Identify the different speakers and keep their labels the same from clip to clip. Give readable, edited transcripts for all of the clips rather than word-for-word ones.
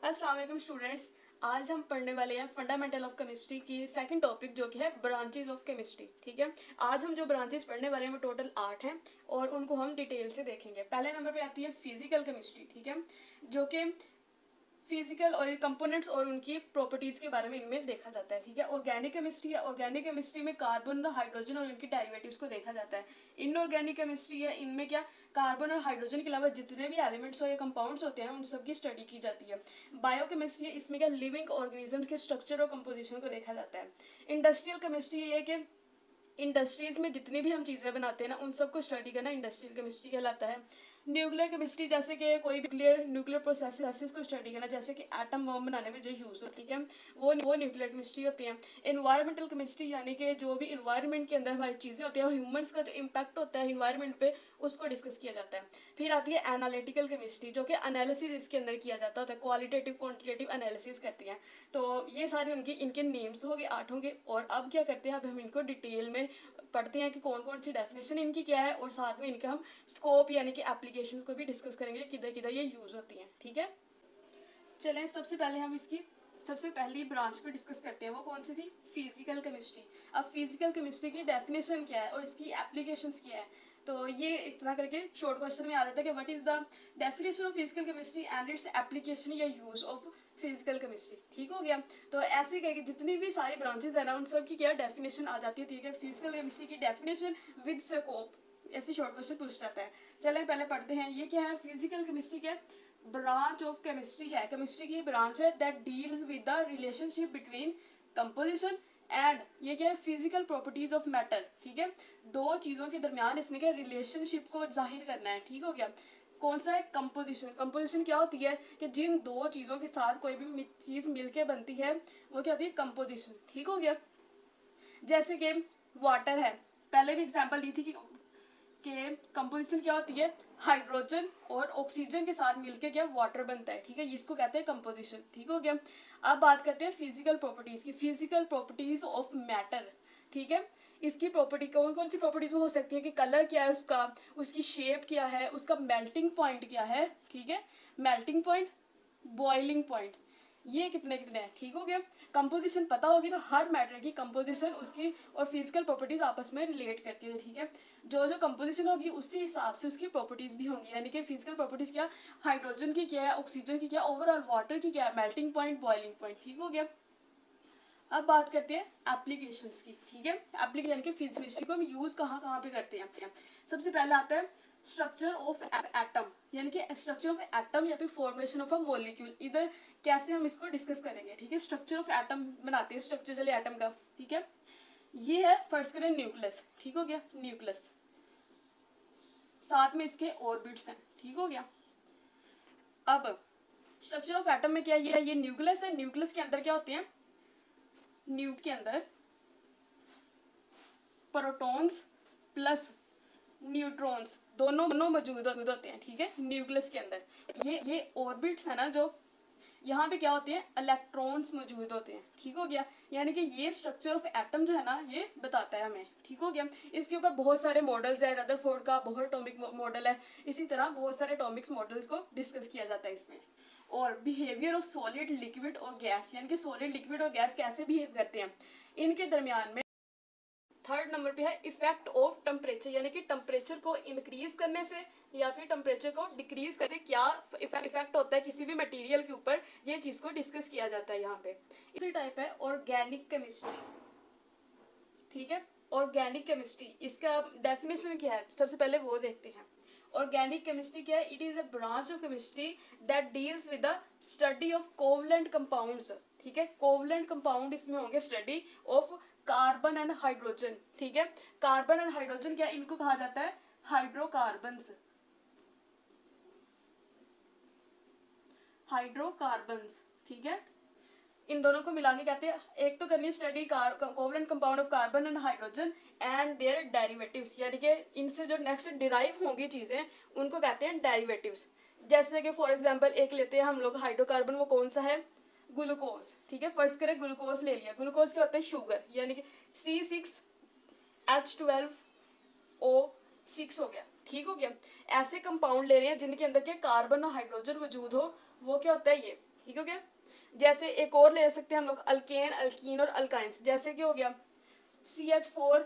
Speaker 1: अस्सलाम वालेकुम स्टूडेंट्स। आज हम पढ़ने वाले हैं फंडामेंटल ऑफ केमिस्ट्री की सेकंड टॉपिक जो कि है ब्रांचेज ऑफ केमिस्ट्री। ठीक है, आज हम जो ब्रांचेज पढ़ने वाले हैं वो टोटल 8 हैं और उनको हम डिटेल से देखेंगे। पहले नंबर पे आती है फिजिकल केमिस्ट्री। ठीक है, जो कि फिजिकल और कंपोनेंट्स और उनकी प्रॉपर्टीज के बारे में इनमें देखा जाता है। ठीक है, ऑर्गेनिक केमिस्ट्री है। ऑर्गेनिक केमिस्ट्री में कार्बन और हाइड्रोजन और उनकी डेरिवेटिव्स को देखा जाता है। इनऑर्गेनिक केमिस्ट्री है, इनमें क्या कार्बन और हाइड्रोजन के अलावा जितने भी एलिमेंट्स और या कंपाउंड्स होते हैं उन सब की स्टडी की जाती है। बायोकेमिस्ट्री है, इसमें क्या लिविंग ऑर्गेनिजम्स के स्ट्रक्चर और कंपोजिशन को देखा जाता है। इंडस्ट्रियल केमिस्ट्री है कि इंडस्ट्रीज में जितनी भी हम चीज़ें बनाते हैं ना उन सबको स्टडी करना इंडस्ट्रियल केमिस्ट्री कहलाता है। न्यूक्लियर केमिस्ट्री जैसे कि कोई भी न्यूक्लियर प्रोसेसेस को स्टडी करना, जैसे कि एटम बम बनाने में जो यूज़ होती है वो न्यूक्लियर केमिस्ट्री होती है। इन्वायरमेंटल केमिस्ट्री यानी कि जो भी इन्वायरमेंट के अंदर हमारी चीज़ें होती हैं ह्यूमंस का जो इम्पैक्ट होता है इन्वायरमेंट पे उसको डिस्कस किया जाता है। फिर आती है एनालिटिकल केमिस्ट्री जो कि एनालिसिस इसके अंदर किया जाता होता है, क्वालिटेटिव क्वान्टिटेटिव एनालिसिस करती हैं। तो ये सारे उनके इनके नेम्स हो गए 8 होंगे। और अब क्या करते हैं, अब हम इनको डिटेल में पढ़ते हैं कि कौन कौन सी डेफिनेशन इनकी क्या है और साथ में इनका हम स्कोप यानी कि एप्लीकेशंस को भी डिस्कस करेंगे किधर किधर ये यूज होती हैं। ठीक है, चलें सबसे पहले हम इसकी सबसे पहली ब्रांच को डिस्कस करते हैं। वो कौन सी थी? Physical chemistry. अब फिजिकल केमिस्ट्री की डेफिनेशन क्या है और इसकी एप्लीकेशंस क्या है, तो ये इस तरह करके शॉर्ट क्वेश्चन में आ जाता है कि what is the definition of physical chemistry and its application या यूज ऑफ फिजिकल केमिस्ट्री। ठीक हो गया, तो ऐसे कह के जितनी भी सारी ब्रांचेस है ना उन सब की क्या डेफिनेशन आ जाती है। ठीक है, फिजिकल केमिस्ट्री की डेफिनेशन विद स्कोप, ऐसे शॉर्ट क्वेश्चन पूछ जाता है। चलें पहले पढ़ते हैं ये क्या है। फिजिकल केमिस्ट्री क्या है? ब्रांच ऑफ केमिस्ट्री है, केमिस्ट्री की ब्रांच है that deals with the relationship between composition and ये क्या है फिजिकल प्रॉपर्टीज ऑफ मैटर। ठीक है, दो चीजों के दरमियान इसने क्या रिलेशनशिप को जाहिर करना है। ठीक हो गया, कौन सा है? कंपोजिशन। कंपोजिशन क्या होती है कि जिन दो चीजों के साथ कोई भी चीज मिलके बनती है वो क्या होती है? कंपोजिशन। ठीक हो गया, जैसे कि वाटर है, पहले भी एग्जांपल दी थी कि कंपोजिशन क्या होती है? हाइड्रोजन और ऑक्सीजन के साथ मिलकर क्या वाटर बनता है। ठीक है, इसको कहते हैं कंपोजिशन। ठीक हो गया, अब बात करते हैं फिजिकल प्रॉपर्टीज की। Physical properties of matter. ठीक है, इसकी प्रॉपर्टी कौन कौन सी प्रॉपर्टीज हो सकती है कि कलर क्या है उसका, उसकी शेप क्या है, उसका मेल्टिंग पॉइंट क्या है। ठीक है, मेल्टिंग पॉइंट, बॉइलिंग पॉइंट, ये कितने कितने हैं। ठीक हो गया, कंपोजिशन पता होगी तो हर मैटर की कंपोजिशन उसकी और फिजिकल प्रॉपर्टीज आपस में रिलेट करती है। ठीक है, जो जो कंपोजिशन होगी उसी हिसाब से उसकी प्रॉपर्टीज भी होंगी, यानी कि फिजिकल प्रॉपर्टीज क्या, हाइड्रोजन की क्या है, ऑक्सीजन की क्या, ओवरऑल वाटर की क्या है, मेल्टिंग पॉइंट, बॉइलिंग पॉइंट। ठीक हो गया, अब बात करते हैं एप्लीकेशंस की। ठीक है, एप्लीकेशन यानी कि फिजिक्स को हम यूज कहाँ कहाँ पे करते हैं। सबसे पहला आता है स्ट्रक्चर ऑफ एटम, यानी कि स्ट्रक्चर ऑफ एटम या फिर फॉर्मेशन ऑफ अ मॉलिक्यूल। इधर कैसे हम इसको डिस्कस करेंगे। ठीक है, स्ट्रक्चर ऑफ एटम बनाते हैं, स्ट्रक्चर चले एटम का। ठीक है, ये है फर्स्ट करें न्यूक्लियस। ठीक हो गया, न्यूक्लियस, साथ में इसके ऑर्बिट्स हैं। ठीक हो गया, अब स्ट्रक्चर ऑफ एटम में क्या ये न्यूक्लियस है। न्यूक्लियस के अंदर क्या होते हैं? न्यूक्लियस के अंदर प्रोटॉन्स प्लस न्यूट्रॉन्स दोनों मौजूद होते हैं। ठीक है, न्यूक्लियस के अंदर ये ऑर्बिट्स है ना, जो यहाँ पे क्या होते हैं? इलेक्ट्रॉन्स मौजूद होते हैं। ठीक हो गया, यानी कि ये स्ट्रक्चर ऑफ एटम जो है ना ये बताता है हमें। ठीक हो गया, इसके ऊपर बहुत सारे मॉडल्स है, रदरफोर्ड का बहुत एटॉमिक मॉडल है, इसी तरह बहुत सारे एटॉमिक्स मॉडल्स को डिस्कस किया जाता है इसमें। और बिहेवियर ऑफ सॉलिड, लिक्विड और गैस, यानी कि सॉलिड, लिक्विड और गैस कैसे बिहेव करते हैं इनके दरमियान में। थर्ड नंबर पे है इफेक्ट ऑफ टेम्परेचर, यानी कि टेम्परेचर को इंक्रीज करने से या फिर टेम्परेचर को डिक्रीज करने से क्या इफेक्ट होता है किसी भी मटेरियल के ऊपर, ये चीज को डिस्कस किया जाता है यहाँ पे। इसी टाइप है ऑर्गेनिक केमिस्ट्री। ठीक है, ऑर्गेनिक केमिस्ट्री, इसका डेफिनेशन क्या है सबसे पहले वो देखते हैं। ऑर्गेनिक केमिस्ट्री क्या है? It is a branch of chemistry that deals with the study of covalent compounds. ठीक है, कोवलेंट कंपाउंड इसमें होंगे study of carbon and hydrogen. ठीक है, कार्बन एंड हाइड्रोजन क्या, इनको कहा जाता है हाइड्रोकार्बन्स। हाइड्रोकार्बन्स, ठीक है, इन दोनों को मिला के कहते हैं, एक तो करनी है study covalent compound of carbon and hydrogen and their derivatives, यानी कि इनसे जो नेक्स्ट डिराइव होंगी चीजें उनको कहते हैं डेरिवेटिव्स। जैसे कि फॉर एग्जांपल एक लेते हैं हम लोग हाइड्रोकार्बन, वो कौन सा है? ग्लूकोज। ठीक है, फर्स्ट करें ग्लूकोज ले लिया, ग्लूकोज क्या होता है? शुगर, यानी कि C6H12O6 हो गया। ठीक हो गया, ऐसे कंपाउंड ले रहे हैं जिनके अंदर के कार्बन और हाइड्रोजन मौजूद हो, वो क्या होता है? ये ठीक हो गया। जैसे एक और ले सकते हैं हम लोग अल्केन, अल्कीन और अल्काइंस, जैसे कि हो गया CH4,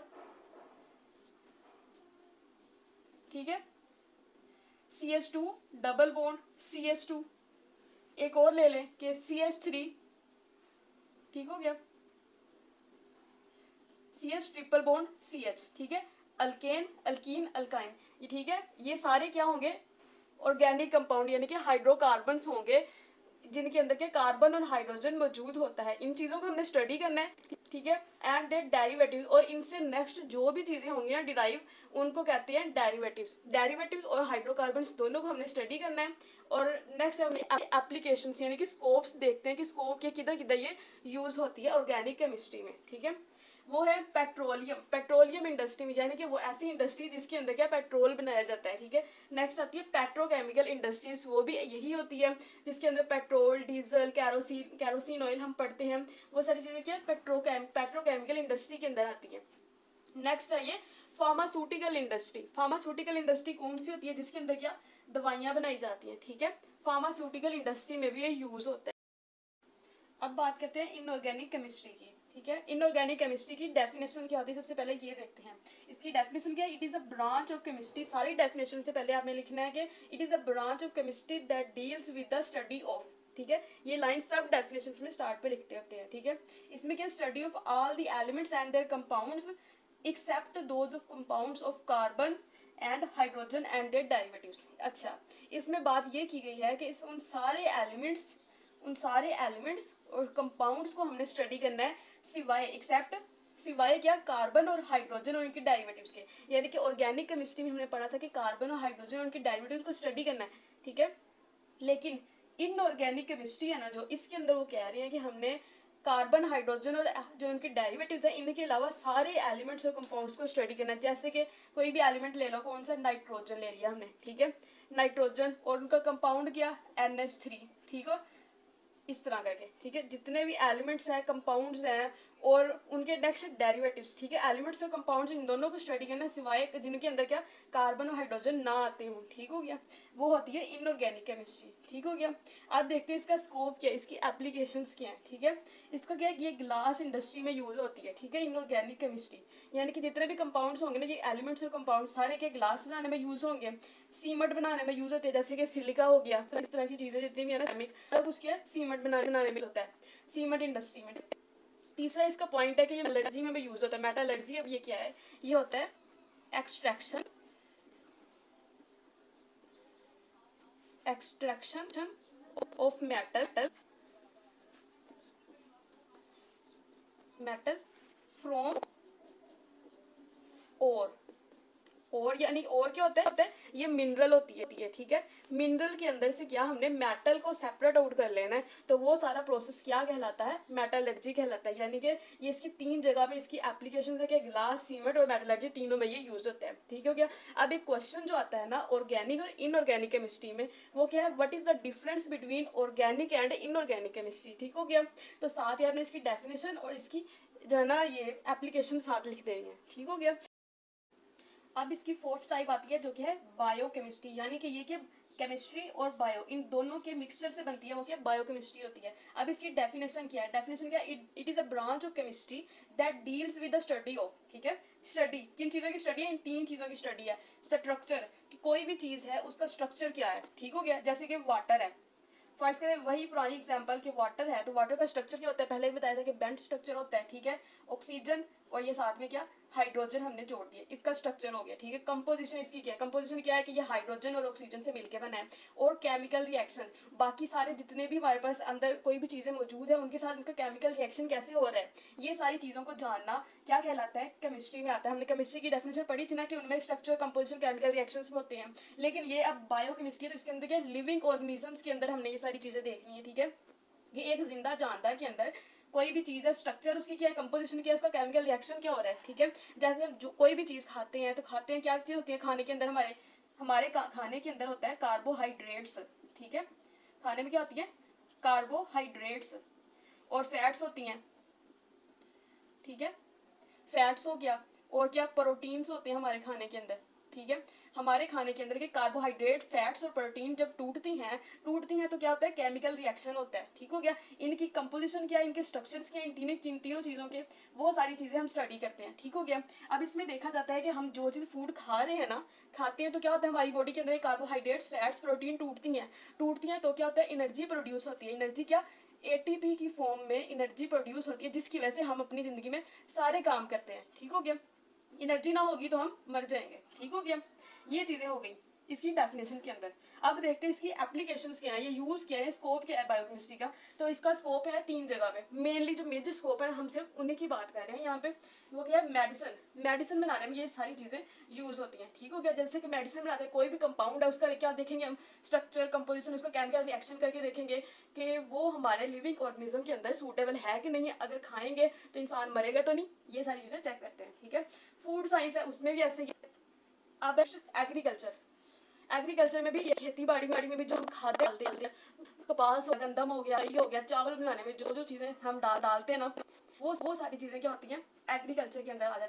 Speaker 1: ठीक है, CH2 डबल बॉन्ड CH2। एक और ले लें कि CH3, ठीक हो गया, CH ट्रिपल बॉन्ड CH, ठीक है, अल्केन, अल्कीन, अल्काइन, ये ठीक है। ये सारे क्या होंगे, ऑर्गेनिक कंपाउंड यानी कि हाइड्रोकार्बन्स होंगे जिनके अंदर के कार्बन और हाइड्रोजन मौजूद होता है। इन चीज़ों को हमने स्टडी करना है, ठीक है, एंड देयर डेरिवेटिव्स, और इनसे नेक्स्ट जो भी चीज़ें होंगी ना डिराइव, उनको कहते हैं डेरिवेटिव्स। डेरिवेटिव्स और हाइड्रोकार्बन्स दोनों को हमने स्टडी करना है। और नेक्स्ट हमने एप्लीकेशंस यानी कि स्कोप्स देखते हैं कि स्कोप के किधर किधर ये यूज़ होती है ऑर्गेनिक केमिस्ट्री में, ठीक है। वो है पेट्रोलियम, पेट्रोलियम इंडस्ट्री में, यानी कि वो ऐसी इंडस्ट्री जिसके अंदर क्या पेट्रोल बनाया जाता है, ठीक है। नेक्स्ट आती है पेट्रोकेमिकल इंडस्ट्रीज, वो भी यही होती है जिसके अंदर पेट्रोल, डीजल, कैरोसिन ऑयल हम पढ़ते हैं, वो सारी चीज़ें क्या पेट्रोकेमिकल इंडस्ट्री के अंदर आती है। नेक्स्ट है ये फार्मास्यूटिकल इंडस्ट्री। फार्मास्यूटिकल इंडस्ट्री कौन सी होती है, जिसके अंदर क्या दवाइयाँ बनाई जाती हैं, ठीक है। फार्मास्यूटिकल इंडस्ट्री में भी ये यूज होता है। अब बात करते हैं इनऑर्गेनिक केमिस्ट्री की, ठीक है। इनऑर्गेनिक केमिस्ट्री की डेफिनेशन क्या होती है, सबसे पहले ये देखते हैं। इसकी डेफिनेशन क्या है, it is a branch of chemistry. सारी डेफिनेशन से पहले आपने लिखना है कि it is a branch of chemistry that deals with the study of, ठीक है। ये लाइन सब डेफिनेशन में स्टार्ट पे लिखते होते हैं, ठीक है। इसमें क्या study of all the elements and their compounds except those of compounds of carbon and hydrogen and their derivatives. अच्छा, इसमें बात ये की गई है कि इस उन सारे एलिमेंट्स और कंपाउंड्स को हमने स्टडी करना है सिवाय एक्सेप्ट, सिवाय क्या कार्बन और हाइड्रोजन और उनके डेरिवेटिव्स के। यानी कि ऑर्गेनिक केमिस्ट्री में हमने पढ़ा था कि कार्बन और हाइड्रोजन और उनके डेरिवेटिव्स को स्टडी करना है, ठीक है। लेकिन इनऑर्गेनिक केमिस्ट्री है ना जो, इसके अंदर वो कह रहे हैं कि हमने कार्बन, हाइड्रोजन और जो उनके डेरिवेटिव्स हैं इनके अलावा सारे एलिमेंट्स और कंपाउंड्स को स्टडी करना है। जैसे कि कोई भी एलिमेंट ले लो, कौन सा, नाइट्रोजन ले लिया हमने, ठीक है, नाइट्रोजन और उनका कंपाउंड क्या NH3, ठीक है, इस तरह करके, ठीक है। जितने भी एलिमेंट्स हैं, कंपाउंड्स हैं और उनके नेक्स्ट डेरिवेटिव्स, ठीक है। एलिमेंट्स और कंपाउंड्स इन दोनों को स्टडी करना सिवाय जिनके अंदर क्या कार्बन और हाइड्रोजन ना आते हों, ठीक हो गया। वो होती है इनऑर्गेनिक केमिस्ट्री, ठीक हो गया। अब देखते हैं इसका स्कोप क्या है, इसकी एप्लीकेशंस क्या है, ठीक है। इसका क्या है, ये ग्लास इंडस्ट्री में यूज होती है, ठीक है, इनऑर्गेनिक केमिस्ट्री। यानी कि जितने भी कंपाउंड्स होंगे ना, ये एलिमेंट्स और कंपाउंड सारे के ग्लास बनाने में यूज होंगे, सीमेंट बनाने में यूज होते हैं, जैसे कि सिलिका हो गया, तो इस तरह की चीजें जितनी भी है ना सब उसके सीमेंट बनाने में होता है, सीमेंट इंडस्ट्री में। तीसरा इसका पॉइंट है कि ये मेटलर्जी में भी यूज होता है। मेटलर्जी, अब ये क्या है, ये होता है एक्सट्रैक्शन ऑफ मेटल फ्रॉम ओर। और यानी और क्या होता है ये मिनरल होती है, ठीक है। मिनरल के अंदर से क्या हमने मेटल को सेपरेट आउट कर लेना है, तो वो सारा प्रोसेस क्या कहलाता है, मेटलर्जी कहलाता है। यानी कि ये इसकी 3 जगह पे इसकी एप्लीकेशन है कि ग्लास, सीमेंट और मेटलर्जी तीनों में ये यूज होता है, ठीक हो गया। अब एक क्वेश्चन जो आता है ना ऑर्गेनिक और इनऑर्गेनिक केमिस्ट्री में, वो क्या है, what is the difference between organic and inorganic chemistry, ठीक हो गया। तो साथ ही आपने इसकी डेफिनेशन और इसकी जो है ना ये एप्लीकेशन साथ लिख देनी है, ठीक हो गया। अब इसकी फोर्थ टाइप आती है जो कि है बायोकेमिस्ट्री, यानी कि ये क्या केमिस्ट्री और बायो इन दोनों के मिक्सचर से बनती है, वो क्या बायोकेमिस्ट्री होती है। अब इसकी डेफिनेशन क्या है, डेफिनेशन क्या है, it is a branch of chemistry that deals with the study of, ठीक है। स्टडी किन चीज़ों की स्टडी है, इन 3 चीज़ों की स्टडी है। स्ट्रक्चर, कि कोई भी चीज़ है उसका स्ट्रक्चर क्या है, ठीक हो गया। जैसे कि वाटर है, फर्स्ट करें वही पुरानी एग्जांपल कि वाटर है, तो वाटर का स्ट्रक्चर क्या होता है, पहले भी बताया था कि बेंट स्ट्रक्चर होता है, ठीक है। ऑक्सीजन और ये साथ में क्या हाइड्रोजन हमने जोड़ दिया, इसका स्ट्रक्चर हो गया, ठीक है। कंपोजिशन इसकी क्या है, कंपोजिशन क्या है कि ये हाइड्रोजन और ऑक्सीजन से मिलकर बना है। और केमिकल रिएक्शन, बाकी सारे जितने भी हमारे पास अंदर कोई भी चीज़ें मौजूद है उनके साथ उनका केमिकल रिएक्शन कैसे हो रहा है, ये सारी चीज़ों को जानना क्या कहलाता है, केमिस्ट्री में आता है। हमने केमिस्ट्री की डेफिनेशन पढ़ी थी ना कि उनमें स्ट्रक्चर, कंपोजिशन, केमिकल रिएक्शंस होते हैं। लेकिन ये अब बायोकेमिस्ट्री है तो इसके अंदर क्या लिविंग ऑर्गेनिजम्स के अंदर हमने ये सारी चीज़ें देखनी है, ठीक है। ये एक जिंदा जानदार के अंदर कोई भी चीज़ है, स्ट्रक्चर उसकी क्या है, कंपोजिशन क्या है, उसका केमिकल रिएक्शन क्या हो रहा है, ठीक है। जैसे हम जो कोई भी चीज़ खाते हैं तो खाते हैं क्या चीज़ होती है खाने के अंदर, हमारे खाने के अंदर होता है कार्बोहाइड्रेट्स, ठीक है। खाने में क्या होती है, कार्बोहाइड्रेट्स और फैट्स होती हैं, ठीक है। फैट्स हो गया और क्या प्रोटीन्स होते हैं हमारे खाने के अंदर, ठीक है। हमारे खाने के अंदर के कार्बोहाइड्रेट, फैट्स और प्रोटीन जब टूटती हैं तो क्या होता है, केमिकल रिएक्शन होता है, ठीक हो गया। इनकी कंपोजिशन क्या है, इनके स्ट्रक्चर्स क्या है, इन तीनों चीज़ों के, वो सारी चीज़ें हम स्टडी करते हैं, ठीक हो गया। अब इसमें देखा जाता है कि हम जो चीज़ फूड खा रहे हैं ना, खाते हैं तो क्या होता है, हमारी बॉडी के अंदर कार्बोहाइड्रेट्स, फैट्स, प्रोटीन टूटती हैं तो क्या होता है, एनर्जी प्रोड्यूस होती है। एनर्जी क्या, एटीपी की फॉर्म में एनर्जी प्रोड्यूस होती है, जिसकी वजह से हम अपनी ज़िंदगी में सारे काम करते हैं, ठीक हो गया। एनर्जी ना होगी तो हम मर जाएंगे, ठीक हो गया। ये चीज़ें हो गई इसकी डेफिनेशन के अंदर। अब देखते हैं इसकी एप्लीकेशंस क्या है, ये यूज़ क्या है, स्कोप क्या है बायोकेमिस्ट्री का। तो इसका स्कोप है 3 जगह पे, मेनली जो मेजर स्कोप है हम सिर्फ उन्हीं की बात कर रहे हैं यहाँ पे। वो क्या है, मेडिसिन बनाने में ये सारी चीज़ें यूज़ होती हैं, ठीक हो गया। जैसे कि मेडिसिन बनाते हैं, कोई भी कंपाउंड है उसका क्या देखेंगे हम, स्ट्रक्चर, कंपोजिशन, उसका केमिकल रिएक्शन करके देखेंगे कि वो हमारे लिविंग ऑर्गेनिज्म के अंदर सूटेबल है कि नहीं है। अगर खाएंगे तो इंसान मरेगा तो नहीं, ये सारी चीज़ें चेक करते हैं, ठीक है। फूड साइंस है, उसमें भी ऐसे ही। अब एग्रीकल्चर में भी ये खेती बाड़ी में भी जो हम खाते डालते हैं, कपास हो गया, गंदम हो गया, ये हो गया, चावल बनाने में जो जो चीज़ें हम डालते हैं ना, वो सारी चीज़ें क्या होती हैं, एग्रीकल्चर के अंदर आ जाती हैं।